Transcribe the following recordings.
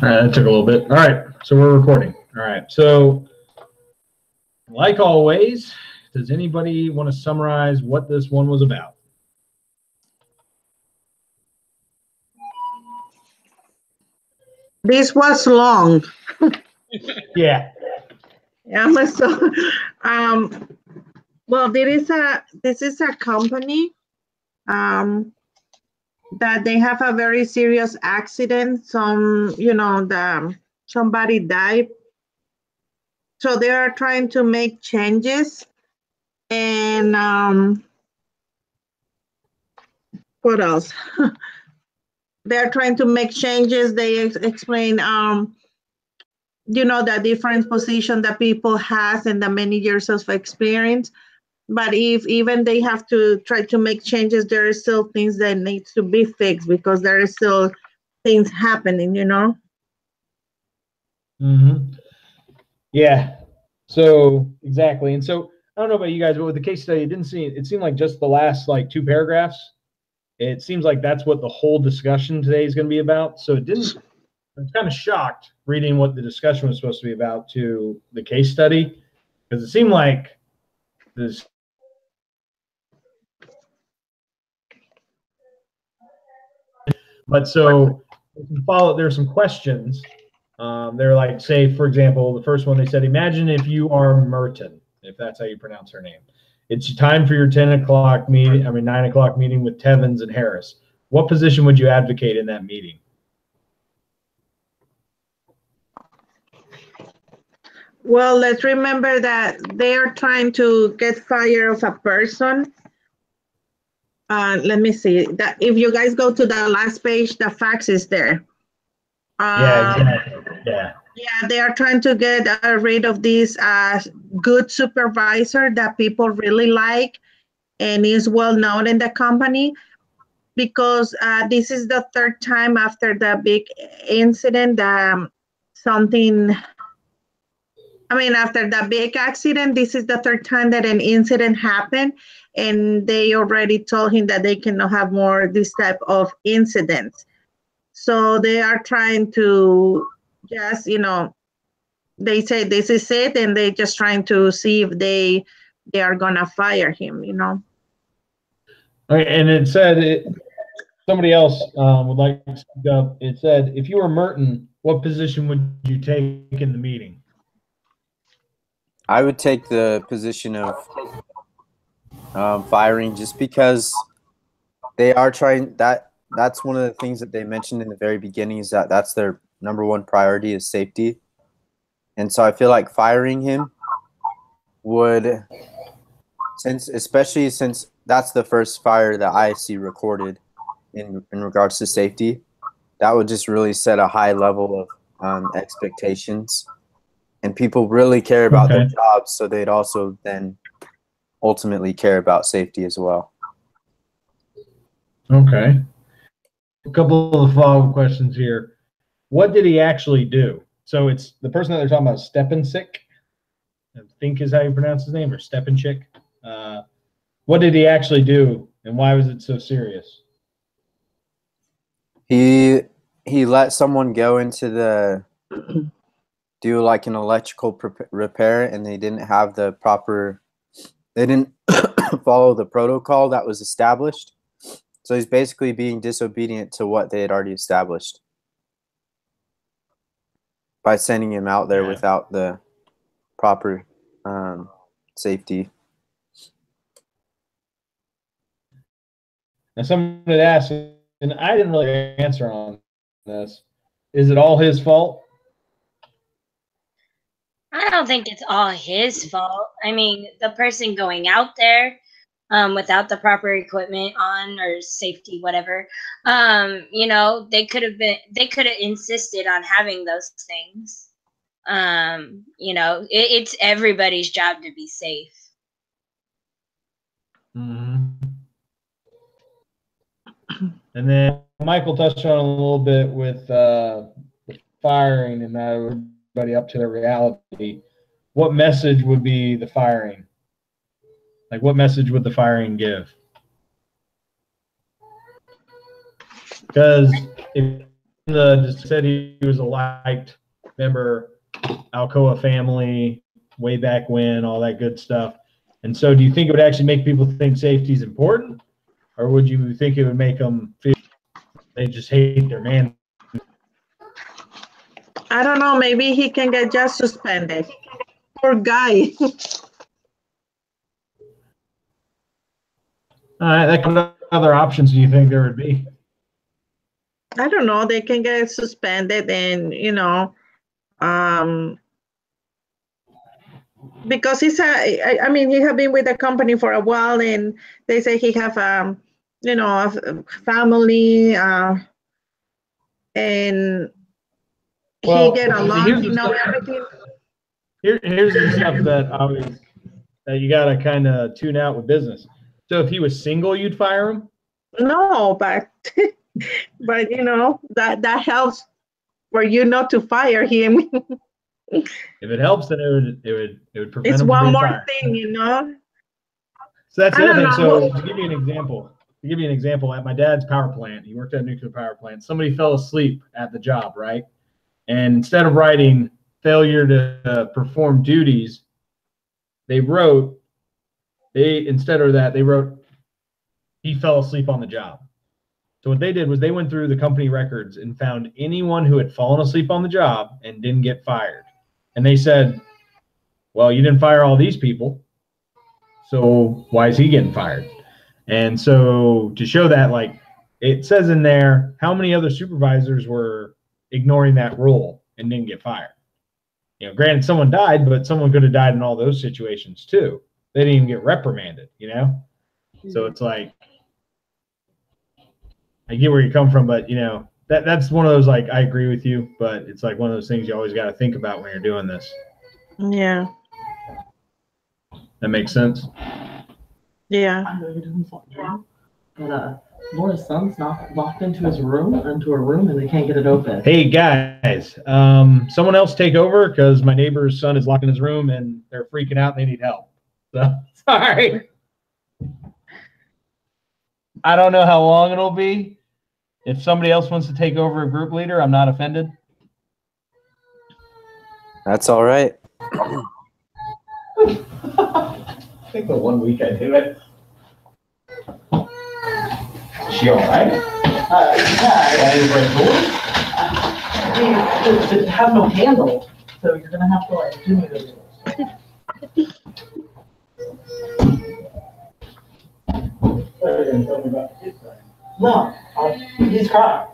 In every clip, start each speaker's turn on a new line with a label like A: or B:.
A: That took a little bit. All right, so we're recording. All right, so like always, does anybody want to summarize what this one was about?
B: This was long.
A: Yeah.
B: Yeah, so, well, this is a company that they have a very serious accident. Somebody died. So they are trying to make changes. And what else? They're trying to make changes. They explain, the different position that people has and the many years of experience. But if even they have to try to make changes, there are still things that needs to be fixed because there are still things happening,
A: Mm-hmm. Yeah. So exactly. And so I don't know about you guys, but with the case study, it seemed like just the last like two paragraphs. It seems like that's what the whole discussion today is going to be about. So I'm kind of shocked reading what the discussion was supposed to be about to the case study, because it seemed like this. But so there's some questions. They're like, say, for example, the first one they said, imagine if you are Merton, if that's how you pronounce her name. It's time for your 9 o'clock meeting with Tevins and Harris. What position would you advocate in that meeting?
B: Well, let's remember that they are trying to get fire of a person. Let me see that if you guys go to the last page, the fax is there.
A: Yeah, exactly.
B: Yeah, they are trying to get rid of this good supervisor that people really like and is well known in the company, because this is the third time after the big incident that after the big accident, this is the third time that an incident happened, and they already told him that they cannot have more this type of incidents. So they are trying to just, they say this is it, and they just trying to see if they are gonna fire him,
A: Okay, and it said somebody else would like to speak up. It said, if you were Merton, what position would you take in the meeting?
C: I would take the position of firing, just because they are trying that's one of the things that they mentioned in the very beginning, is that that's their number one priority, is safety. And so I feel like firing him would, especially since that's the first fire that I see recorded in regards to safety, that would just really set a high level of expectations. And people really care about their jobs, so they'd also then ultimately care about safety as well.
A: Okay. A couple of follow-up questions here. What did he actually do? So it's the person that they're talking about, Stepanchik, I think is how you pronounce his name, or Stepanchik. What did he actually do, and why was it so serious?
C: He let someone go into do like an electrical repair, and they didn't have the proper, they didn't follow the protocol that was established. So he's basically being disobedient to what they had already established by sending him out there without the proper safety.
A: And someone had asked, and I didn't really answer on this, is it all his fault?
D: I don't think it's all his fault. I mean, the person going out there without the proper equipment on, or safety, whatever, they could have insisted on having those things. It's everybody's job to be safe.
A: Mm-hmm. And then Michael touched on a little bit with the firing and not everybody up to the reality. What message would be the firing? Like, what message would the firing give? Because if just said he was a liked member, Alcoa family, way back when, all that good stuff. And so do you think it would actually make people think safety is important? Or would you think it would make them feel they just hate their man?
B: I don't know. Maybe he can get just suspended. Poor guy.
A: What other options do you think there would be?
B: I don't know. They can get suspended and, because he have been with the company for a while, and they say he have, a family, and he get along, everything.
A: Here's the stuff that you got to kind of tune out with business. So if he was single, you'd fire him?
B: No, but that helps for you not to fire him.
A: If it helps, then it would prevent.
B: It's
A: him
B: one
A: from
B: more
A: fired.
B: thing,
A: So that's the other thing. So to give you an example, at my dad's power plant, he worked at a nuclear power plant. Somebody fell asleep at the job, right? And instead of writing failure to perform duties, they wrote he fell asleep on the job. So what they did was they went through the company records and found anyone who had fallen asleep on the job and didn't get fired. And they said, well, you didn't fire all these people, so why is he getting fired? And so to show that, like, it says in there how many other supervisors were ignoring that rule and didn't get fired. Granted, someone died, but someone could have died in all those situations too. They didn't even get reprimanded, So it's like, I get where you come from, but that's one of those, like, I agree with you, but it's like one of those things you always got to think about when you're doing this.
B: Yeah.
A: That makes sense?
B: Yeah.
E: But Laura's son's locked into a room, and they can't get it open.
A: Hey guys, someone else take over, because my neighbor's son is locked in his room and they're freaking out and they need help. So sorry. I don't know how long it'll be. If somebody else wants to take over a group leader, I'm not offended.
C: That's all right.
A: I think the 1 week I do it. Is she all right?
E: It has no handle, so you're gonna have to do it. No, he's crying.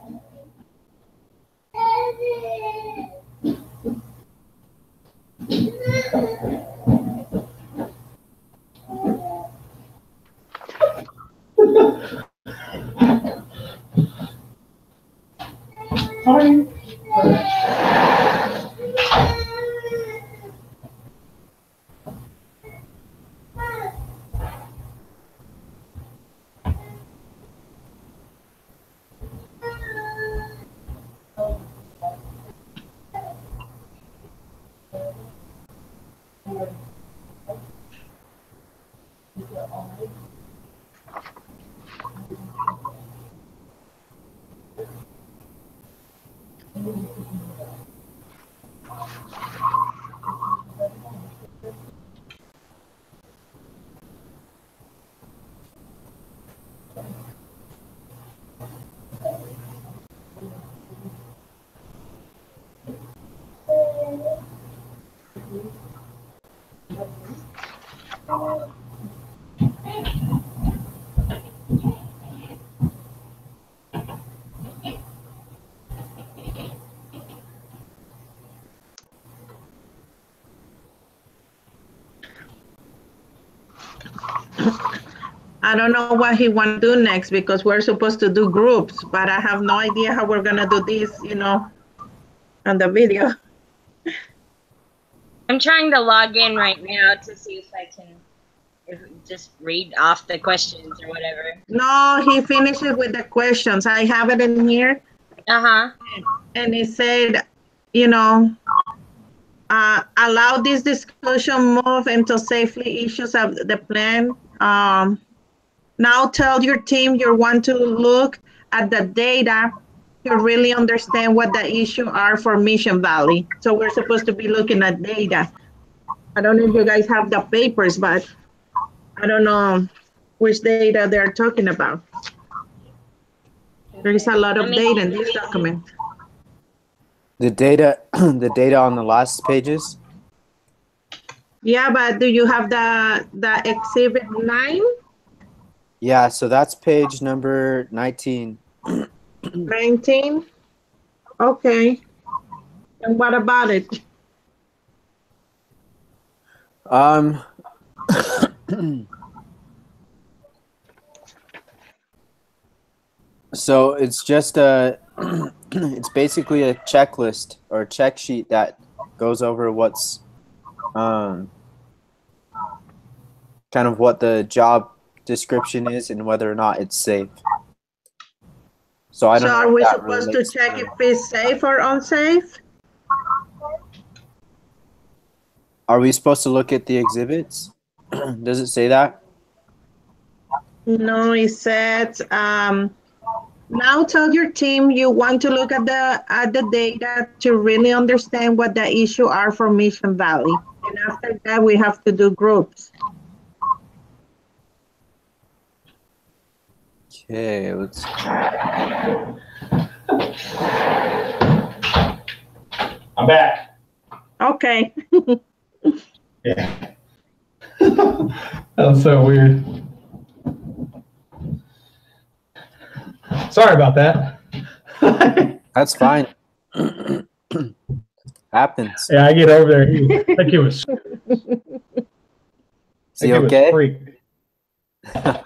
E: Sorry.
B: I don't know what he want to do next, because we're supposed to do groups, but I have no idea how we're gonna do this, on the video.
D: I'm trying to log in right now to see if I can just read off the questions or whatever.
B: No, he finished it with the questions. I have it in here.
D: Uh-huh.
B: And he said, allow this discussion move into safely issues of the plan. Now tell your team you want to look at the data to really understand what the issue are for Mission Valley. So we're supposed to be looking at data. I don't know if you guys have the papers, but I don't know which data they're talking about. There is a lot of data in this document.
C: The data, the data on the last pages.
B: Yeah, but do you have the exhibit 9?
C: Yeah, so that's page number 19.
B: 19? Okay. And what about it?
C: So it's just it's basically a checklist or a check sheet that goes over what's kind of what the job description is and whether or not it's safe. So I don't
B: So
C: know
B: are
C: if
B: we
C: that
B: supposed to
C: relates
B: check if it's safe or unsafe?
C: Are we supposed to look at the exhibits? Does it say that?
B: No, it says, now tell your team you want to look at the data to really understand what the issue are for Mission Valley. And after that, we have to do groups.
C: Okay, let's.
A: I'm back.
B: Okay.
A: Yeah. That was so weird. Sorry about that.
C: That's fine. Happens.
A: Yeah, I get over there. That kid was.
C: Is he okay?
A: Freaked.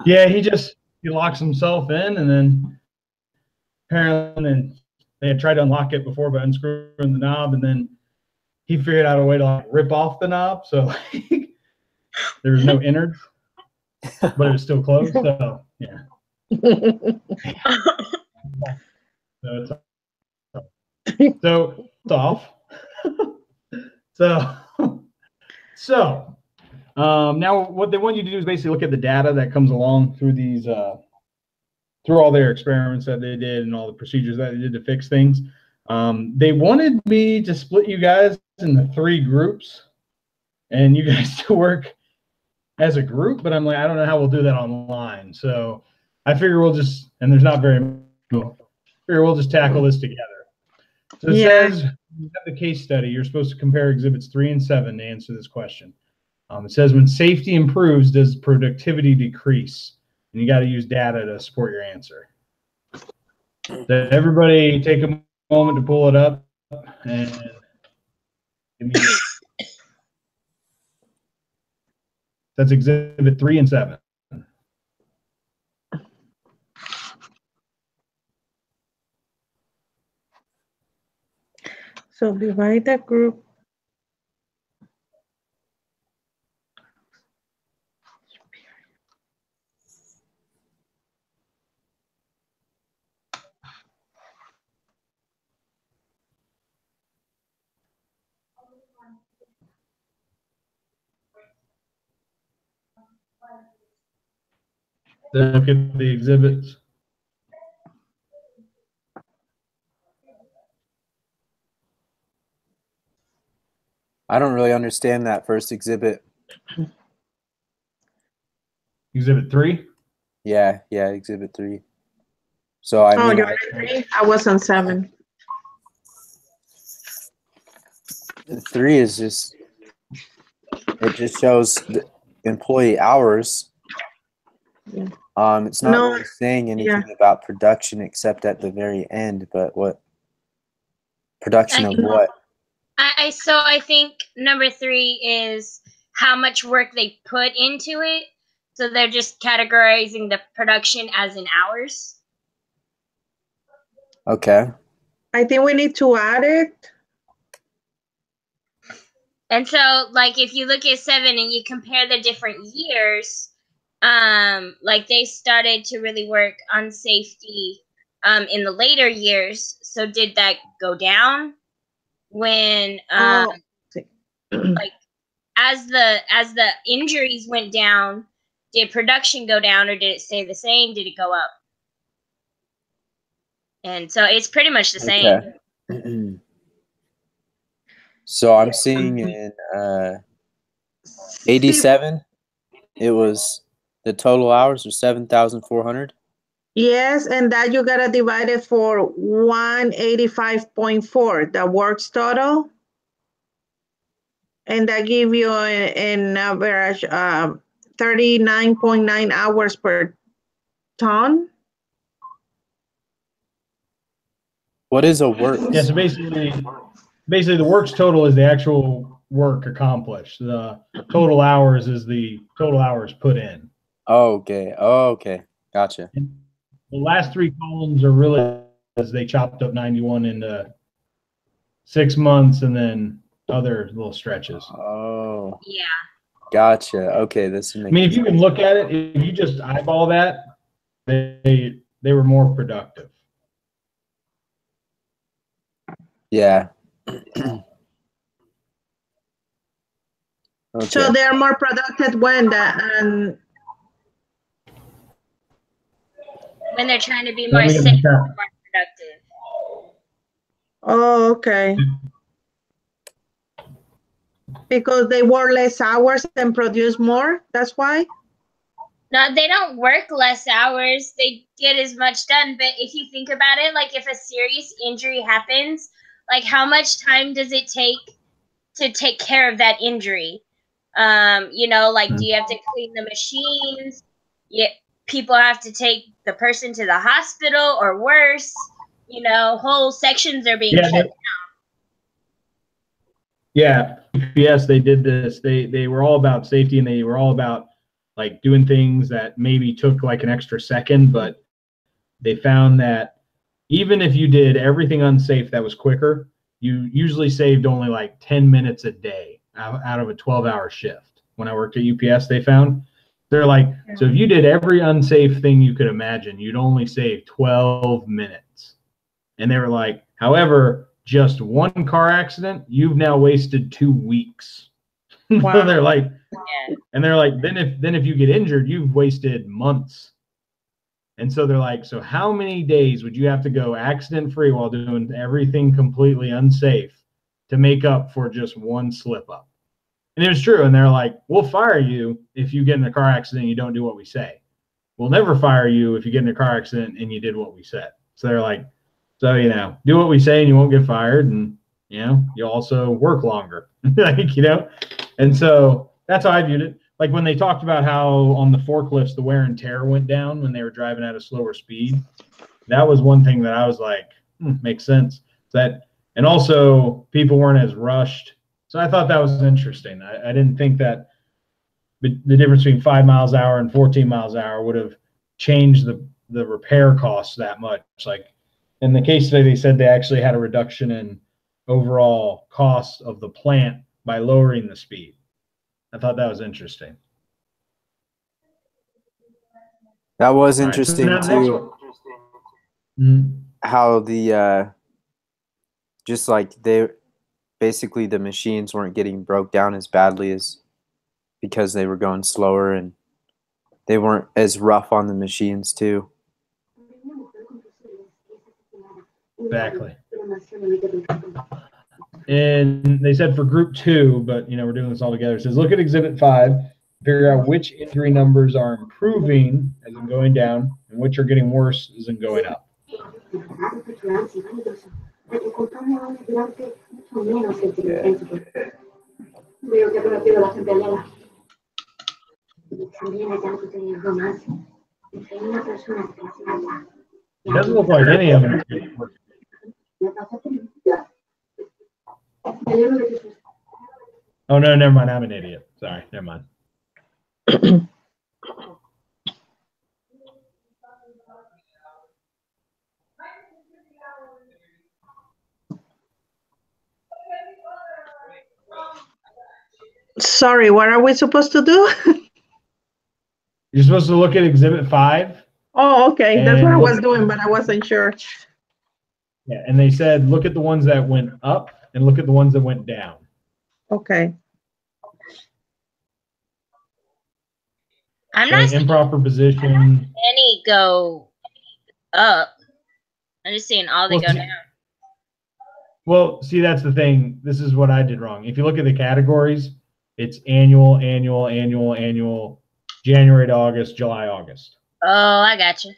A: Yeah, he locks himself in, and then apparently they had tried to unlock it before by unscrewing the knob, and then he figured out a way to like rip off the knob, so there was no innards, but it was still closed. So yeah. So it's off. So now what they want you to do is basically look at the data that comes along through these through all their experiments that they did and all the procedures that they did to fix things. They wanted me to split you guys into 3 groups and you guys to work as a group, but I'm like, I don't know how we'll do that online. So I figure we'll just, and there's not very many, figure we'll just tackle this together. So it says, you have the case study, you're supposed to compare exhibits 3 and 7 to answer this question. It says, when safety improves, does productivity decrease? And you got to use data to support your answer. So everybody take a moment to pull it up and give me that's exhibit 3 and 7.
B: So divide the group.
A: Then look at the exhibits.
C: I don't really understand that first exhibit.
A: Exhibit 3?
C: Yeah, exhibit 3. So I mean,
B: You're on 3? I was on 7.
C: 3 is just, it just shows the employee hours.
B: Yeah.
C: It's not really saying anything about production except at the very end, but what production of what?
D: So I think number 3 is how much work they put into it. So they're just categorizing the production as in hours.
C: Okay.
B: I think we need to add it.
D: And so, like, if you look at 7 and you compare the different years, like they started to really work on safety in the later years. So did that go down when like as the injuries went down? Did production go down or did it stay the same? Did it go up? And so it's pretty much the same.
C: Okay. So I'm seeing in 87, it was the total hours were 7,400.
B: Yes, and that you gotta divide it for 185.4, the works total. And that give you an average 39.9 hours per ton.
C: What is a work?
A: Yeah, so basically the works total is the actual work accomplished. The total hours is the total hours put in.
C: Oh, okay. Oh, okay. Gotcha.
A: And the last three columns are really as they chopped up 91 into 6 months and then other little stretches.
C: Oh,
D: Yeah.
C: gotcha. Okay, this is.
A: I mean, if you can look at it, if you just eyeball that, they were more productive.
C: Yeah. Okay.
B: So they're more productive when
D: they're trying to be more safe, more productive.
B: Oh, okay. Because they work less hours and produce more, that's why?
D: No, they don't work less hours. They get as much done. But if you think about it, like if a serious injury happens, like how much time does it take to take care of that injury? You know, like do you have to clean the machines? Yeah, people have to take the person to the hospital or worse. You know, whole sections are being shut down.
A: Yeah, yes, they did this. They were all about safety, and they were all about like doing things that maybe took like an extra second, but they found that even if you did everything unsafe that was quicker, you usually saved only like 10 minutes a day out of a 12-hour shift. When I worked at UPS, they found they're like, so if you did every unsafe thing you could imagine, you'd only save 12 minutes. And they were like, however, just one car accident, you've now wasted 2 weeks. Wow. They're like, and they're like, then if you get injured, you've wasted months. And so they're like, so how many days would you have to go accident free while doing everything completely unsafe to make up for just one slip up? And it was true. And they're like, we'll fire you if you get in a car accident and you don't do what we say. We'll never fire you if you get in a car accident and you did what we said. So they're like, so, you know, do what we say and you won't get fired. And, you know, you also work longer. Like, you know, and so that's how I viewed it. Like when they talked about how on the forklifts, the wear and tear went down when they were driving at a slower speed. That was one thing that I was like, makes sense. That, and also people weren't as rushed. So I thought that was interesting. I didn't think that the difference between 5 miles an hour and 14 miles an hour would have changed the repair costs that much. Like in the case study, they said they actually had a reduction in overall costs of the plant by lowering the speed. I thought that was interesting.
C: That was interesting too. How the just like they basically the machines weren't getting broke down as badly as because they were going slower and they weren't as rough on the machines too.
A: Exactly. And they said for group 2, but you know, we're doing this all together. It says look at exhibit 5, figure out which injury numbers are improving as in going down and which are getting worse as in going up. It doesn't look like any of them. Oh, no, never mind. I'm an idiot. Sorry, never mind.
B: Sorry, what are we supposed to do?
A: You're supposed to look at exhibit 5.
B: Oh, okay. That's what I was doing, but I wasn't sure.
A: Yeah, and they said look at the ones that went up and look at the ones that went down.
B: Okay.
D: I'm not
A: improper position.
D: Any go up. I'm just seeing all they
A: Well,
D: go
A: see-
D: down.
A: Well, see, that's the thing. This is what I did wrong. If you look at the categories, it's annual, annual, annual, annual, January to August, July, August.
D: Oh, I got you.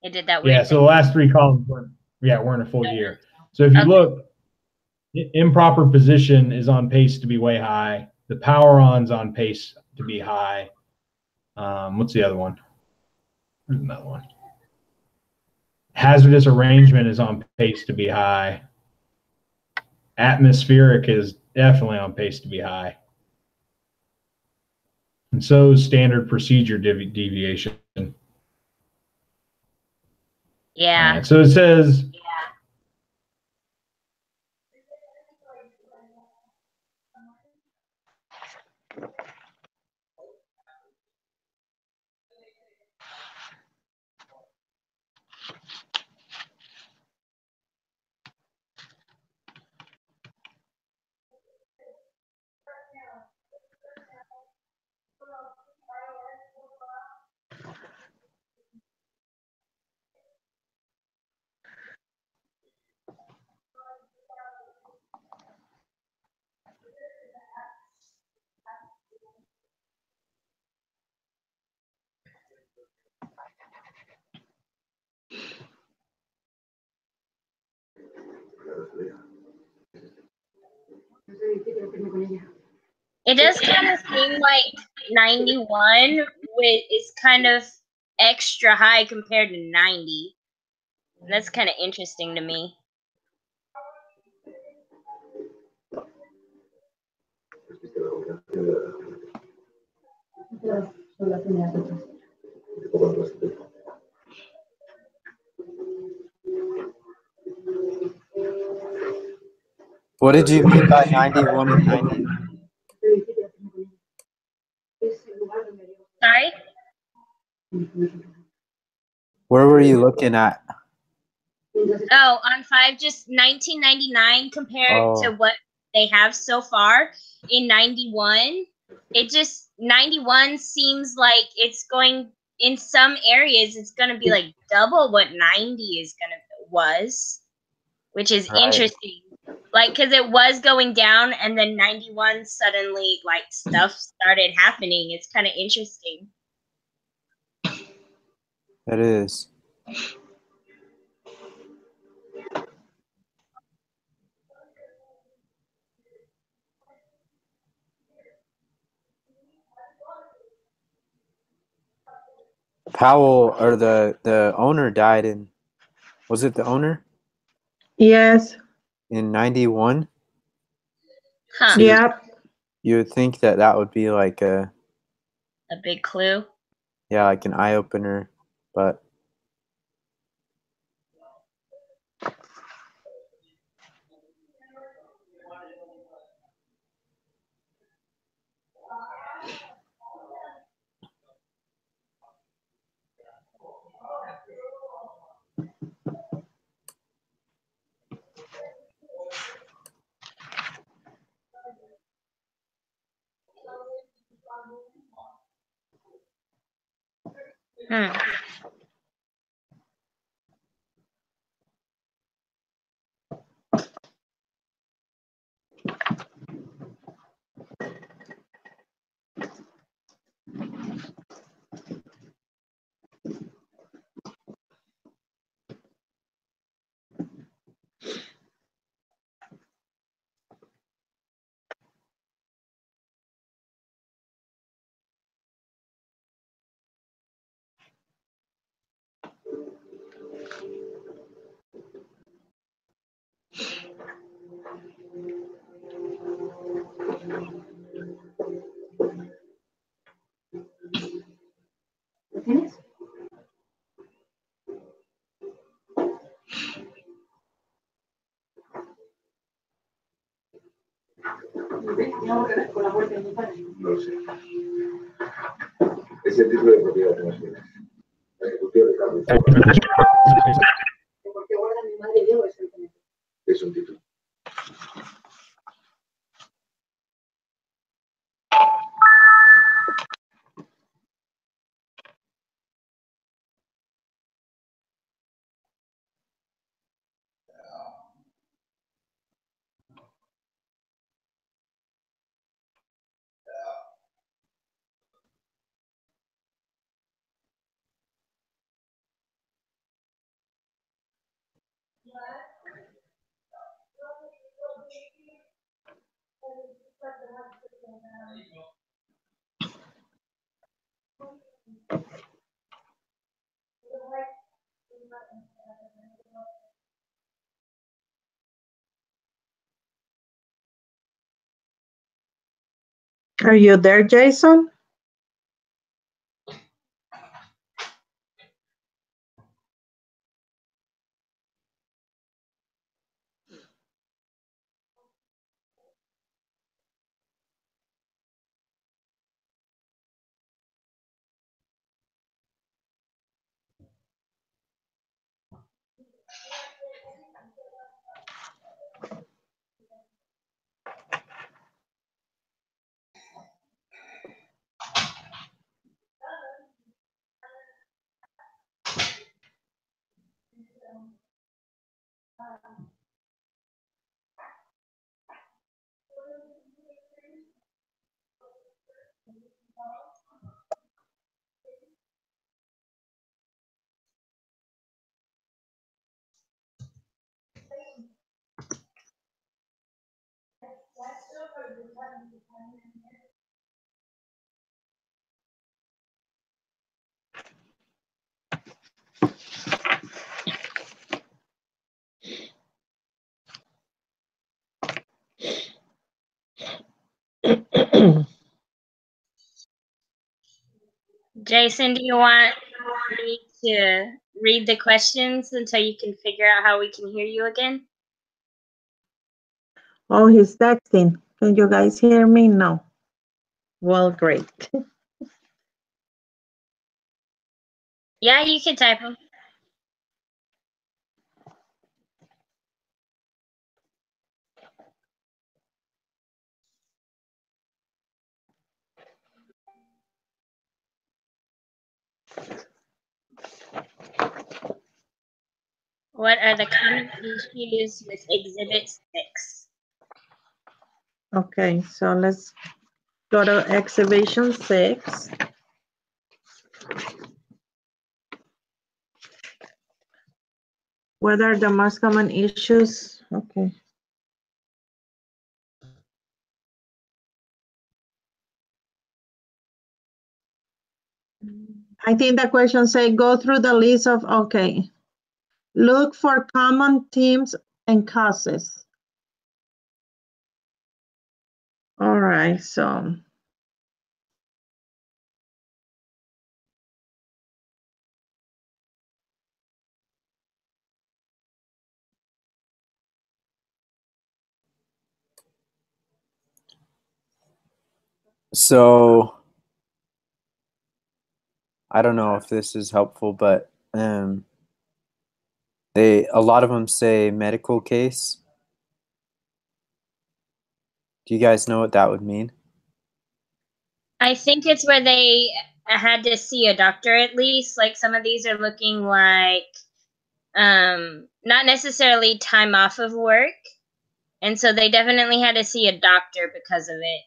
D: It did that weird
A: Yeah,
D: thing.
A: so the last three columns weren't a full year. So if you
D: Okay.
A: look, improper position is on pace to be way high. The power on's on pace to be high. What's the other one? There's another one. Hazardous arrangement is on pace to be high. Atmospheric is definitely on pace to be high. And so is standard procedure deviation.
D: Yeah.
A: All right, so it says
D: It does kind of seem like 91 is kind of extra high compared to 90. And that's kind of interesting to me.
C: What did you mean by 91 and 90?
D: Sorry?
C: Where were you looking at?
D: Oh, on 5, just 1999 compared to
C: Oh.
D: what they have so far in 91. It just 91 seems like it's going in some areas it's going to be like double what 90 was, which is
C: Right.
D: interesting. Like cuz it was going down and then 91 suddenly like stuff started happening. It's kind of interesting.
C: It is. Powell, or the owner, died in, was it the owner?
B: Yes.
C: In 91?
D: Huh.
C: So
B: Yep.
C: you would think that that would be like
D: A big clue.
C: like an eye opener, but
D: Hmm.
F: No lo sé. Es el título de propiedad de las bienes. La ejecución de cambio.
G: Porque guarda mi madre y Diego es el que
F: Es un título.
B: Are you there, Jason?
D: Jason, do you want me to read the questions until you can figure out how we can hear you again?
B: Oh, he's texting. Can you guys hear me? No. Well, great.
D: Yeah, you can type them. What are the common issues with Exhibit 6?
B: Okay, so let's go to Exhibition 6. What are the most common issues? Okay. I think the question say go through the list of, okay. Look for common themes and causes. All right, so.
C: So I don't know if this is helpful, but a lot of them say medical case. Do you guys know what that would mean?
D: I think it's where they had to see a doctor at least. Like some of these are looking like not necessarily time off of work. And so they definitely had to see a doctor because of it.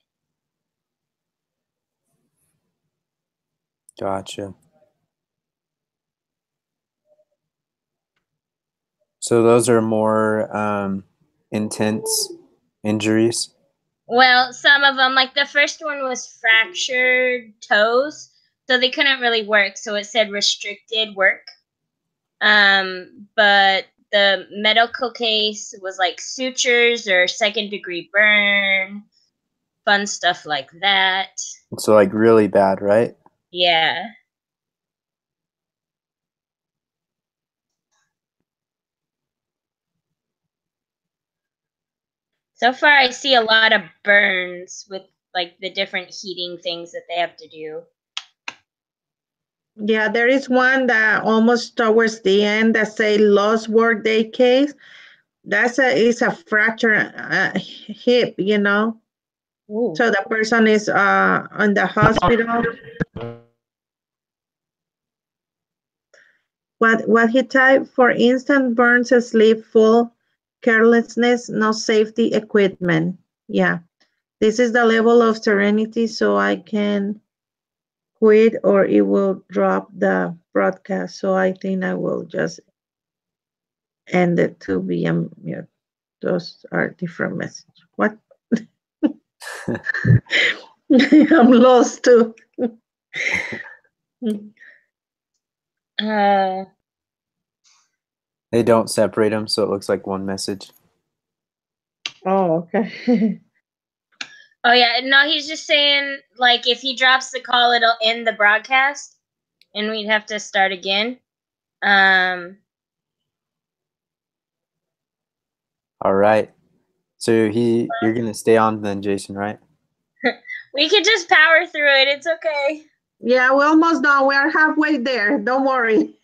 C: Gotcha. So those are more intense injuries.
D: Well, some of them, like the first one was fractured toes, so they couldn't really work. So it said restricted work. But the medical case was like sutures or second-degree burn, fun stuff like that.
C: So like really bad, right?
D: Yeah. So far, I see a lot of burns with like the different heating things that they have to do.
B: Yeah, there is one that almost towards the end that say lost work day case. It's a fracture hip, you know.
D: Ooh.
B: So the person is in the hospital. What he typed, for instance, burns, sleep, full, carelessness, no safety equipment. Yeah, this is the level of serenity, so I can quit or it will drop the broadcast. So I think I will just and the 2 p.m. mute. Those are different messages. What? I'm lost too.
D: Uh,
C: They don't separate them, so it looks like one message.
B: Oh, okay.
D: oh yeah, no, he's just saying like if he drops the call, it'll end the broadcast, and we'd have to start again.
C: All right. So you're gonna stay on then, Jason, right?
D: We could just power through it. It's okay.
B: Yeah, we're almost done. We are halfway there. Don't worry.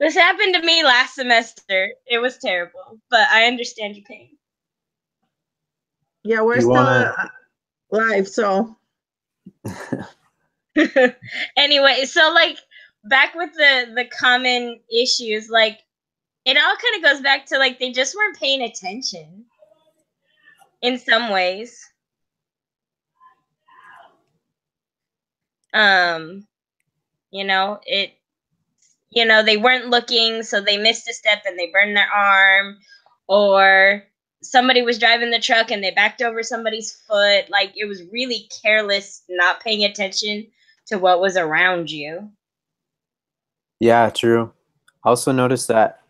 D: This happened to me last semester. It was terrible, but I understand your pain.
B: Yeah, we're
C: You
B: still
C: wanna-
B: live, so.
D: Anyway, so like back with the common issues, like it all kind of goes back to like they just weren't paying attention in some ways. You know, they weren't looking, so they missed a step and they burned their arm, or somebody was driving the truck and they backed over somebody's foot. Like it was really careless, not paying attention to what was around you.
C: Yeah, true. I also noticed that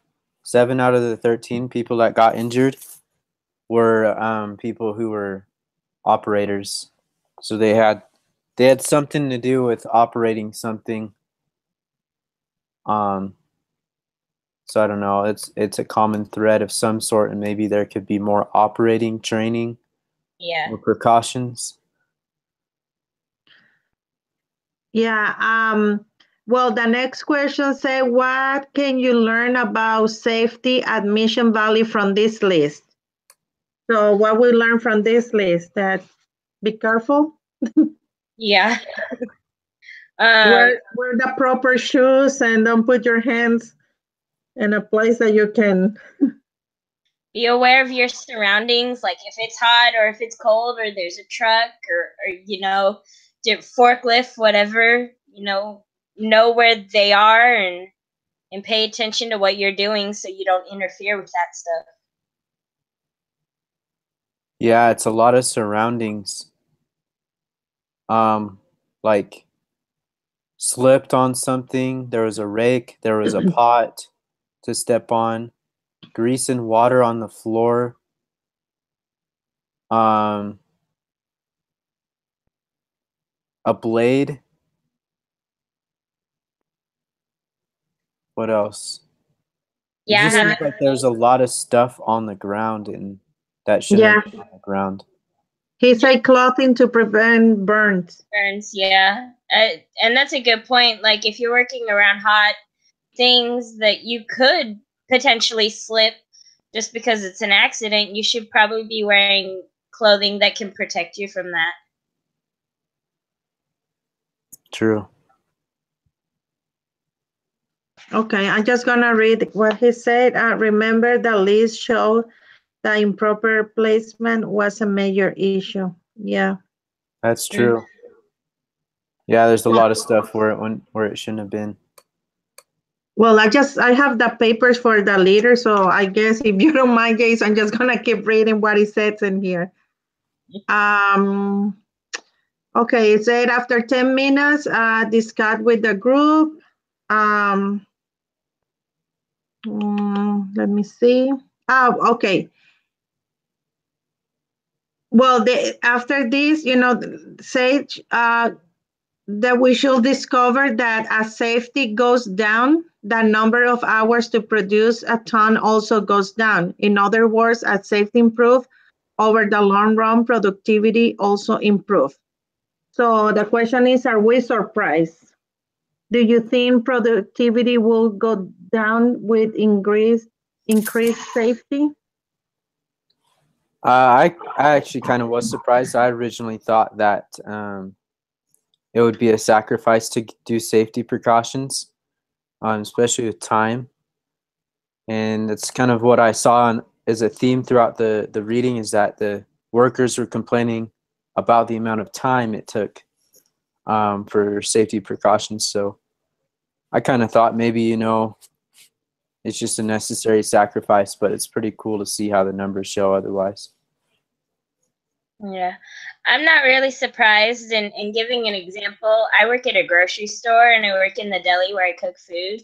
C: 7 out of the 13 people that got injured were people who were operators. So they had something to do with operating something. So I don't know. It's a common thread of some sort, and maybe there could be more operating training
D: Yeah.
C: or precautions.
B: Yeah. Well, the next question say, what can you learn about safety at Mission Valley from this list? So what we learn from this list, that be careful.
D: Yeah.
B: Wear the proper shoes and don't put your hands in a place that you can.
D: Be aware of your surroundings, like if it's hot or if it's cold or there's a truck or forklift, whatever, know where they are and pay attention to what you're doing so you don't interfere with that stuff.
C: Yeah, it's a lot of surroundings. Like slipped on something, there was a rake, there was a pot to step on, grease and water on the floor. A blade. What else?
D: Yeah.
C: It just seems like there's a lot of stuff on the ground and that shouldn't be on the ground.
B: He said clothing to prevent burns.
D: Burns, yeah. And that's a good point. Like if you're working around hot things that you could potentially slip just because it's an accident, you should probably be wearing clothing that can protect you from that.
C: True.
B: Okay, I'm just gonna read what he said. Remember the list showed that improper placement was a major issue. Yeah.
C: That's true. Yeah, there's a lot of stuff where it shouldn't have been.
B: Well, I have the papers for the leader, so I guess if you don't mind, Jason, I'm just gonna keep reading what he says in here. Okay, it said after 10 minutes, discuss with the group. Let me see. Oh, okay. Well, after this, Sage, that we should discover that as safety goes down, the number of hours to produce a ton also goes down. In other words, as safety improve, over the long run, productivity also improve. So the question is, are we surprised? Do you think productivity will go down with increased safety?
C: I actually kind of was surprised. I originally thought that it would be a sacrifice to do safety precautions, especially with time. And that's kind of what I saw as a theme throughout the reading, is that the workers were complaining about the amount of time it took for safety precautions. So I kind of thought maybe, it's just a necessary sacrifice, but it's pretty cool to see how the numbers show otherwise.
D: Yeah, I'm not really surprised. And giving an example, I work at a grocery store and I work in the deli where I cook food.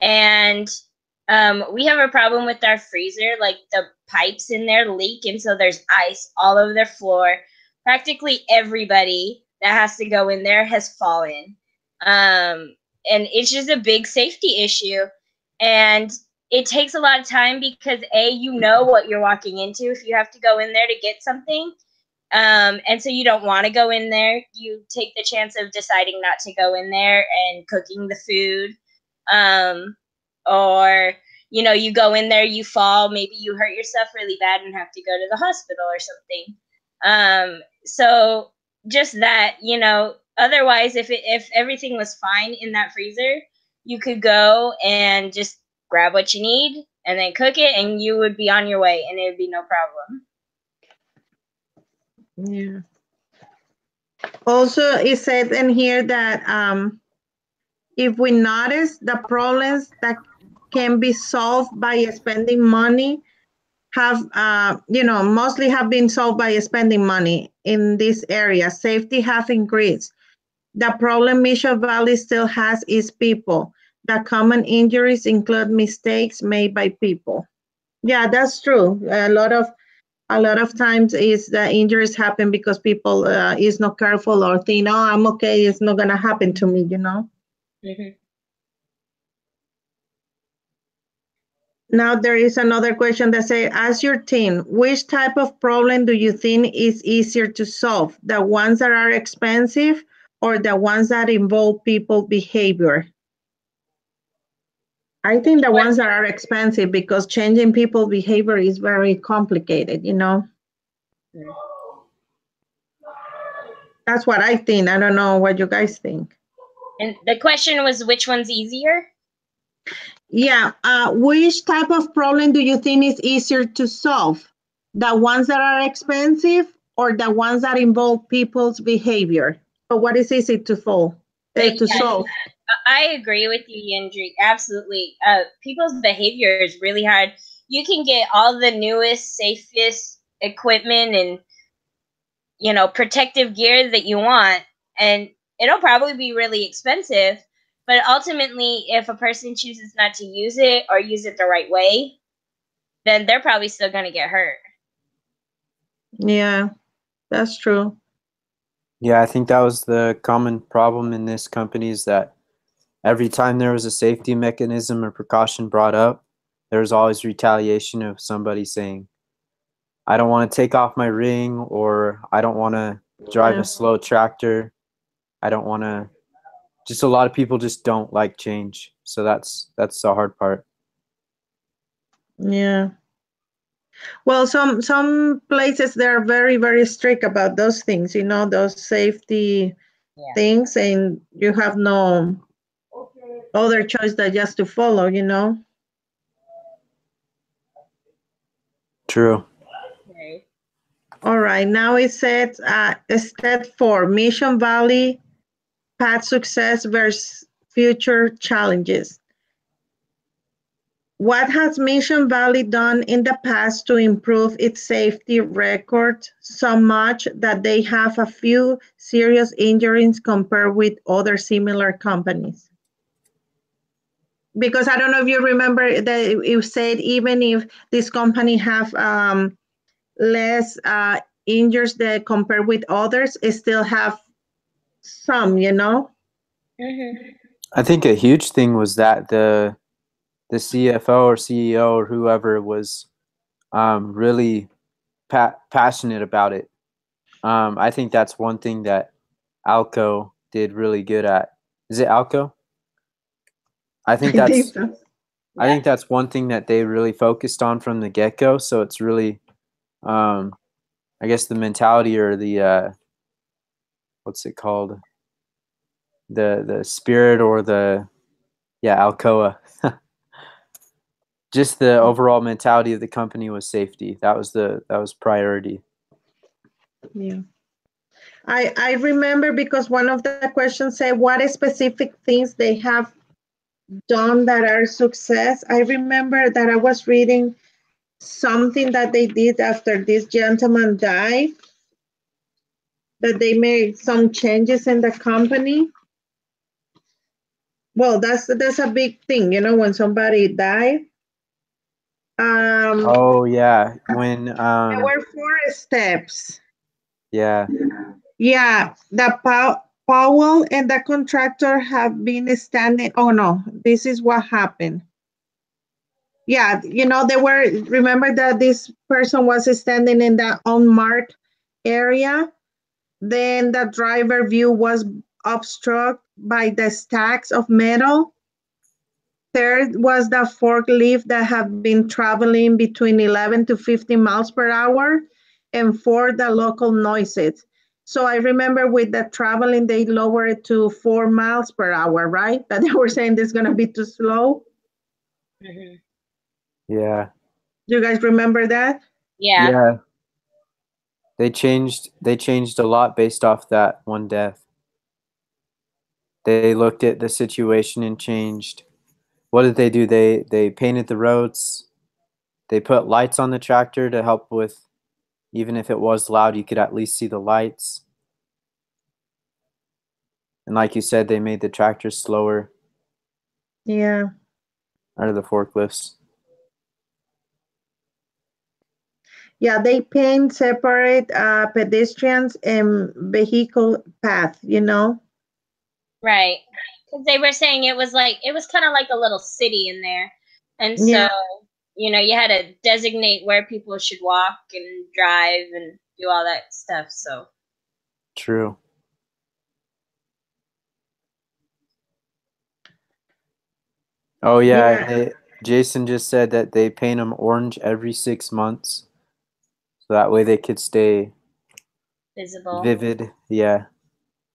D: And we have a problem with our freezer. Like the pipes in there leak, and so there's ice all over their floor. Practically everybody that has to go in there has fallen. And it's just a big safety issue. And it takes a lot of time because you know what you're walking into if you have to go in there to get something. And so you don't want to go in there. You take the chance of deciding not to go in there and cooking the food. Or, you know, you go in there, you fall, maybe you hurt yourself really bad and have to go to the hospital or something. So just that, you know, otherwise, if everything was fine in that freezer, you could go and just grab what you need and then cook it, and you would be on your way, and it would be no problem.
B: Yeah. Also, it said in here that if we notice the problems that can be solved by spending money, have mostly have been solved by spending money in this area. Safety have increased. The problem Mission Valley still has is people. The common injuries include mistakes made by people. Yeah, that's true. A lot of times is the injuries happen because people is not careful or think, oh, I'm okay, it's not gonna happen to me, you know.
D: Mm-hmm.
B: Now there is another question that says, as your team, which type of problem do you think is easier to solve? The ones that are expensive or the ones that involve people behavior? I think the ones that are expensive, because changing people behavior is very complicated, you know. That's what I think. I don't know what you guys think.
D: And the question was, which one's easier?
B: Yeah. Which type of problem do you think is easier to solve? The ones that are expensive or the ones that involve people's behavior? So what is easy to solve? Solve?
D: I agree with you, Yendri. Absolutely. People's behavior is really hard. You can get all the newest, safest equipment and, you know, protective gear that you want, and it'll probably be really expensive. But ultimately, if a person chooses not to use it or use it the right way, then they're probably still going to get hurt.
B: Yeah, that's true.
C: Yeah, I think that was the common problem in this company, is that every time there was a safety mechanism or precaution brought up, there was always retaliation of somebody saying, I don't want to take off my ring, or I don't want to drive a slow tractor. I don't want to. Just a lot of people just don't like change. So that's the hard part.
B: Yeah. Well, some places they're very, very strict about those things, you know, those safety things, and you have no other choice than just to follow, you know.
C: True.
D: Okay.
B: All right. Now it says step 4, Mission Valley path success versus future challenges. What has Mission Valley done in the past to improve its safety record so much that they have a few serious injuries compared with other similar companies? Because I don't know if you remember that you said even if this company have less injuries that compared with others, it still have some, you know?
D: Mm-hmm.
C: I think a huge thing was that the CFO or CEO or whoever was really passionate about it. I think that's one thing that Alco did really good at. Is it Alco? I think that's one thing that they really focused on from the get-go. So it's really, I guess, the mentality or the what's it called? The spirit or Alcoa. Just the overall mentality of the company was safety. That was priority.
B: Yeah. I remember because one of the questions said what specific things they have done that are success. I remember that I was reading something that they did after this gentleman died, that they made some changes in the company. Well, that's a big thing, you know, when somebody died.
C: Oh yeah, when
B: There were 4 steps.
C: yeah,
B: Yeah, the Powell and the contractor have been standing. Oh no, this is what happened. Yeah, you know, remember that this person was standing in the unmarked area. Then the driver view was obstructed by the stacks of metal. Third was the forklift that have been traveling between 11 to 15 miles per hour. And fourth, the local noises. So I remember with the traveling, they lowered it to 4 miles per hour, right? That they were saying this is going to be too slow.
D: Hmm.
C: yeah,
B: You guys remember that?
D: Yeah.
C: yeah. They changed a lot based off that one death. They looked at the situation and changed. What did they do? They painted the roads. They put lights on the tractor to help with, even if it was loud, you could at least see the lights. And like you said, they made the tractors slower,
B: Yeah.
C: or the forklifts.
B: Yeah, they paint separate pedestrians and vehicle path, you know?
D: Right. Because they were saying it was kind of like a little city in there. And so,
B: Yeah.
D: you had to designate where people should walk and drive and do all that stuff. So,
C: True. Oh yeah, Jason just said that they paint them orange every 6 months, so that way they could stay
D: visible.
C: vivid. Yeah.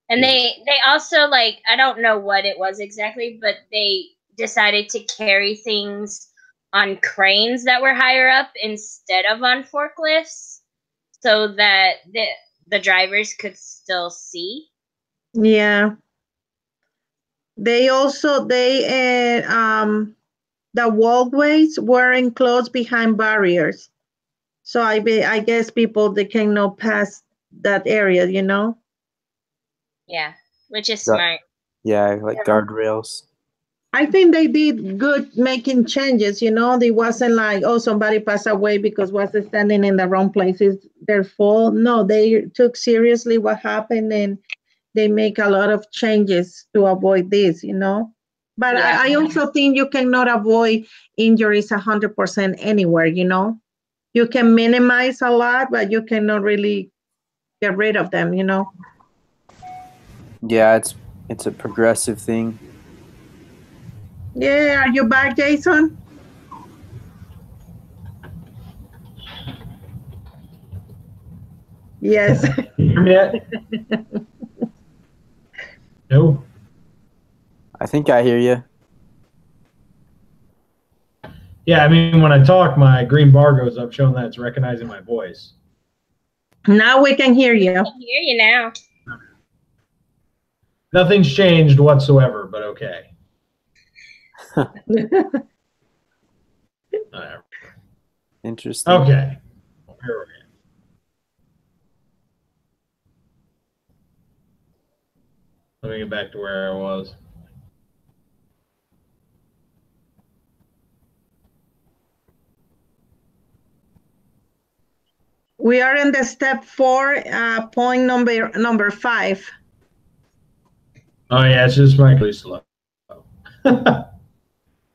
D: And they also, like, I don't know what it was exactly, but they decided to carry things on cranes that were higher up instead of on forklifts, so that the drivers could still see.
B: Yeah. They also the walkways were enclosed behind barriers. So I guess people they cannot pass that area, you know?
D: Yeah, which is
C: Gu-
D: smart.
C: Yeah, like guardrails.
B: I think they did good making changes, you know. They wasn't like, oh, somebody passed away because was standing in the wrong places, their fault. No, they took seriously what happened and they make a lot of changes to avoid this, you know. But
D: Yeah.
B: I also think you cannot avoid injuries 100% anywhere, you know. You can minimize a lot, but you cannot really get rid of them, you know.
C: Yeah, it's a progressive thing.
B: Yeah, are you back, Jason? Yes.
A: Yeah. No.
C: I think I hear you.
A: Yeah, I mean, when I talk, my green bar goes up, showing that it's recognizing my voice.
B: Now we can hear you.
D: I can hear you now.
A: Nothing's changed whatsoever, but okay. Whatever.
C: Interesting.
A: Okay. Well, here we go. Let me get back to where I was.
B: We are in the step 4, point number 5.
A: Oh yeah, it's just my slow. Probably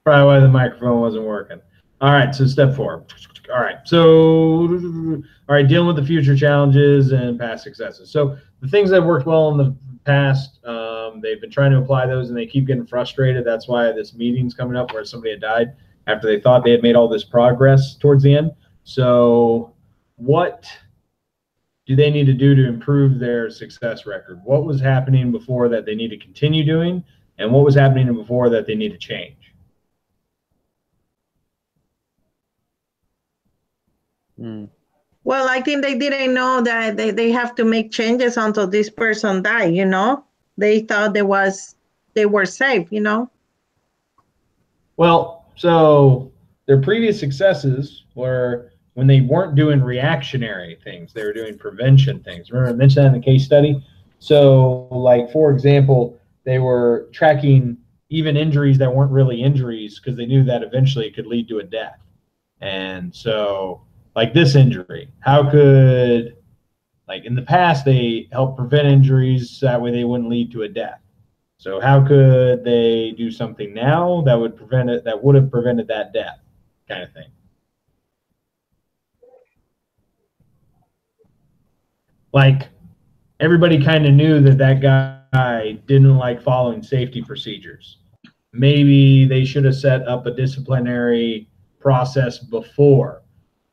A: why the microphone wasn't working. All right, so step 4. All right, so dealing with the future challenges and past successes. So the things that worked well in the past, they've been trying to apply those, and they keep getting frustrated. That's why this meeting's coming up where somebody had died after they thought they had made all this progress towards the end. So what do they need to do to improve their success record? What was happening before that they need to continue doing, and what was happening before that they need to change?
B: Well, I think they didn't know that they have to make changes until this person died, you know? They thought they were safe, you know?
A: Well, so their previous successes were when they weren't doing reactionary things, they were doing prevention things. Remember I mentioned that in the case study? So, like, for example, they were tracking even injuries that weren't really injuries because they knew that eventually it could lead to a death. And so, like this injury, how could, like in the past, they helped prevent injuries so that way they wouldn't lead to a death. So how could they do something now that would prevent it, that would have prevented that death, kind of thing? Like everybody kind of knew that that guy didn't like following safety procedures. Maybe they should have set up a disciplinary process before.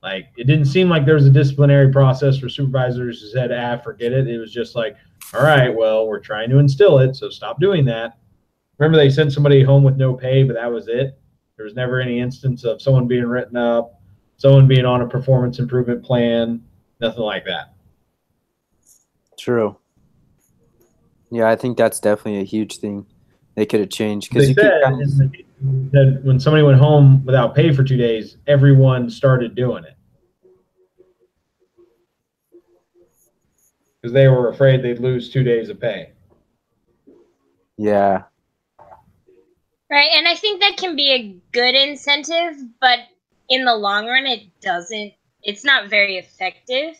A: Like it didn't seem like there was a disciplinary process for supervisors who said, "Ah, forget it." It was just like, "All right, well, we're trying to instill it, so stop doing that." Remember, they sent somebody home with no pay, but that was it. There was never any instance of someone being written up, someone being on a performance improvement plan, nothing like that.
C: True. Yeah, I think that's definitely a huge thing they could have changed because
A: They
C: you
A: said
C: could kind of,
A: that when somebody went home without pay for 2 days, everyone started doing it because they were afraid they'd lose 2 days of pay.
C: yeah,
D: Right, and I think that can be a good incentive, but in the long run, it's not very effective.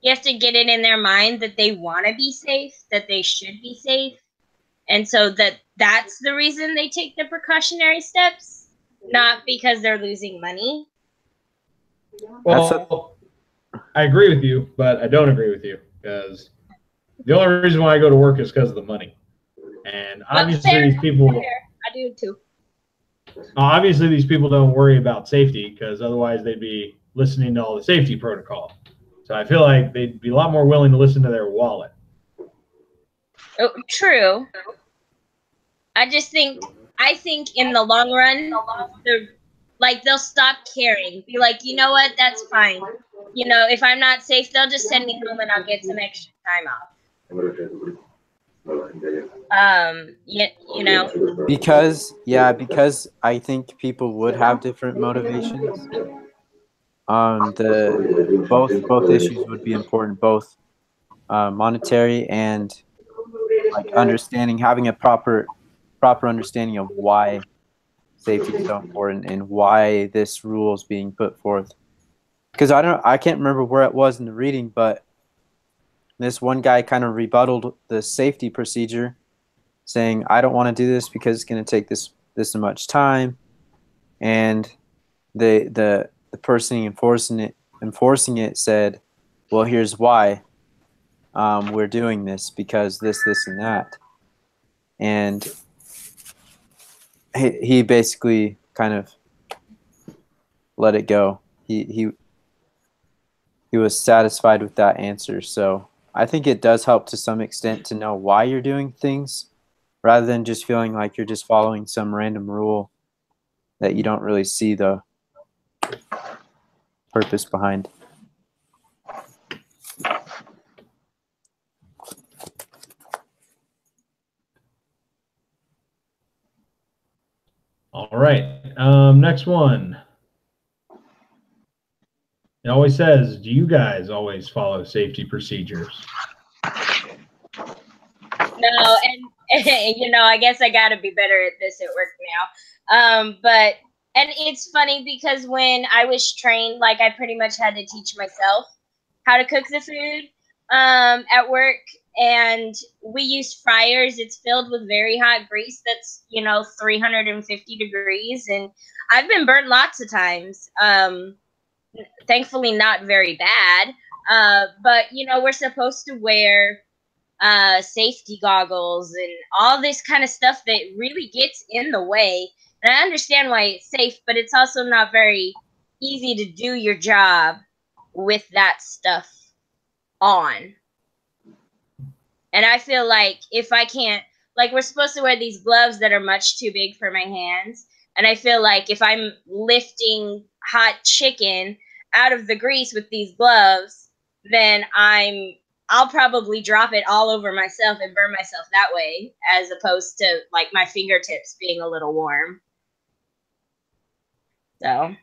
D: You have to get it in their mind that they want to be safe, that they should be safe, and so that's the reason they take the precautionary steps, not because they're losing money.
A: Well, I agree with you, but I don't agree with you because the only reason why I go to work is because of the money. And obviously these people,
D: I do too.
A: obviously these people don't worry about safety because otherwise they'd be listening to all the safety protocol. So I feel like they'd be a lot more willing to listen to their wallet.
D: Oh, true. I think in the long run, they'll stop caring. Be like, you know what? That's fine. You know, if I'm not safe, they'll just send me home and I'll get some extra time off. You know,
C: because I think people would have different motivations. Both issues would be important, both monetary and like understanding, having a proper understanding of why safety is so important and why this rule is being put forth. Because I can't remember where it was in the reading, but this one guy kind of rebutted the safety procedure, saying, "I don't want to do this because it's going to take this much time," and the person enforcing it said, "Well, here's why. We're doing this because this, and that," and he basically kind of let it go. He was satisfied with that answer. So I think it does help to some extent to know why you're doing things, rather than just feeling like you're just following some random rule that you don't really see the purpose behind.
A: All right. Next one. It always says, do you guys always follow safety procedures?
D: no, and you know, I guess I got to be better at this at work now. And it's funny because when I was trained, like I pretty much had to teach myself how to cook the food at work. And we use fryers. It's filled with very hot grease that's, 350 degrees. And I've been burnt lots of times. Thankfully not very bad. But, we're supposed to wear safety goggles and all this kind of stuff that really gets in the way. And I understand why it's safe, but it's also not very easy to do your job with that stuff on. And I feel like if I can't, like we're supposed to wear these gloves that are much too big for my hands. And I feel like if I'm lifting hot chicken out of the grease with these gloves, then I'll probably drop it all over myself and burn myself that way, as opposed to like my fingertips being a little warm. So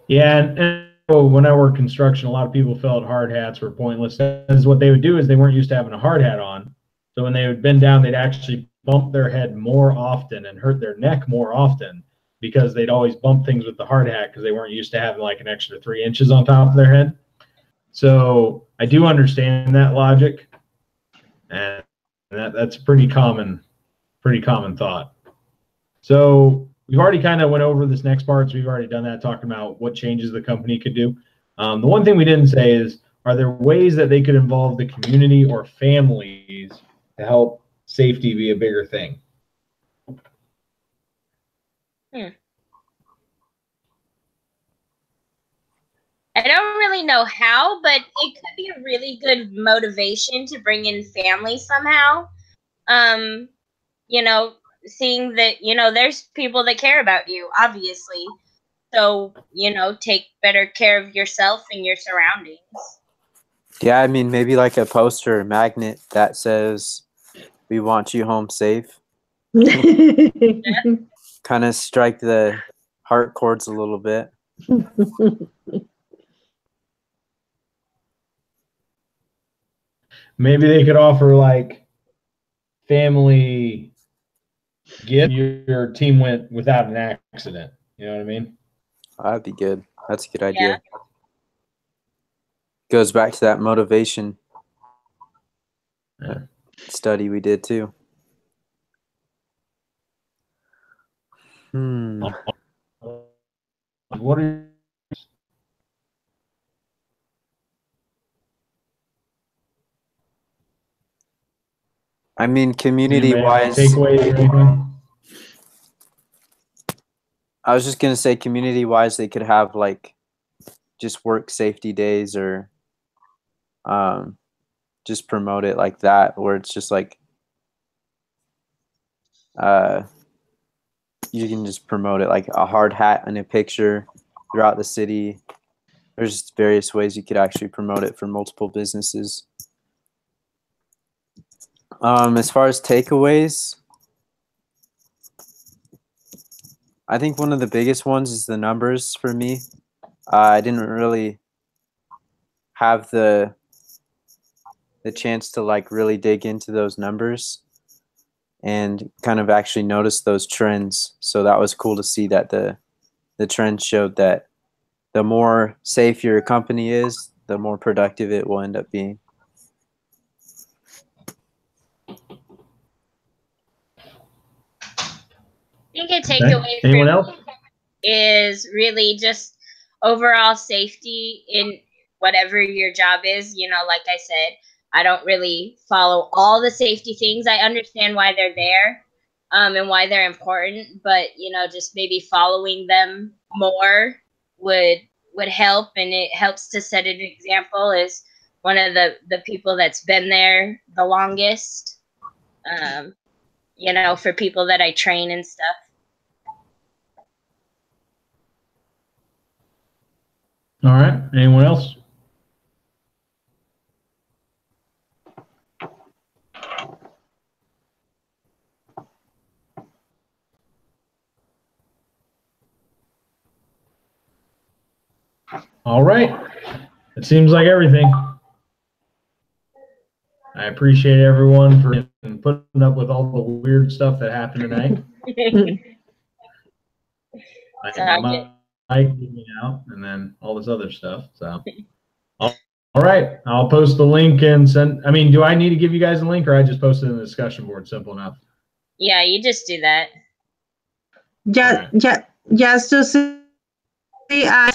A: Yeah, and when I worked construction, a lot of people felt hard hats were pointless. Because what they would do is they weren't used to having a hard hat on. So when they would bend down, they'd actually bump their head more often and hurt their neck more often because they'd always bump things with the hard hat because they weren't used to having like an extra 3 inches on top of their head. So I do understand that logic, and that's a pretty common thought. So we've already kind of went over this next part, so we've already done that, talking about what changes the company could do. The one thing we didn't say is, are there ways that they could involve the community or families to help safety be a bigger thing?
D: I don't really know how, but it could be a really good motivation to bring in family somehow. You know, seeing that, you know, there's people that care about you, obviously. So, you know, take better care of yourself and your surroundings.
C: Yeah, I mean, maybe like a poster or magnet that says, "We want you home safe." Kind of strike the heart chords a little bit.
A: Maybe they could offer like family gift. Your team went without an accident. You know what I mean?
C: That'd be good. That's a good idea. Yeah. Goes back to that motivation study we did too.
A: What are
C: I mean, community-wise,
A: takeaways or anything?
C: I was just gonna say, community-wise, they could have like just work safety days, or just promote it like that, where it's just like you can just promote it like a hard hat and a picture throughout the city. There's various ways you could actually promote it for multiple businesses. As far as takeaways, I think one of the biggest ones is the numbers for me. I didn't really have the chance to like really dig into those numbers and kind of actually notice those trends. So that was cool to see that the trend showed that the more safe your company is, the more productive it will end up being.
D: I think a takeaway
A: Anyone else?
D: Is really just overall safety in whatever your job is. You know, like I said, I don't really follow all the safety things. I understand why they're there, and why they're important, but you know, just maybe following them more would help, and it helps to set an example as one of the people that's been there the longest. You know, for people that I train and stuff.
A: All right. Anyone else? All right. It seems like everything. I appreciate everyone for putting up with all the weird stuff that happened tonight. Mike getting out, and then all this other stuff. So, all right, I'll post the link and send. I mean, do I need to give you guys a link, or I just post it in the discussion board? Simple enough.
D: Yeah, you just do that.
B: Just to see that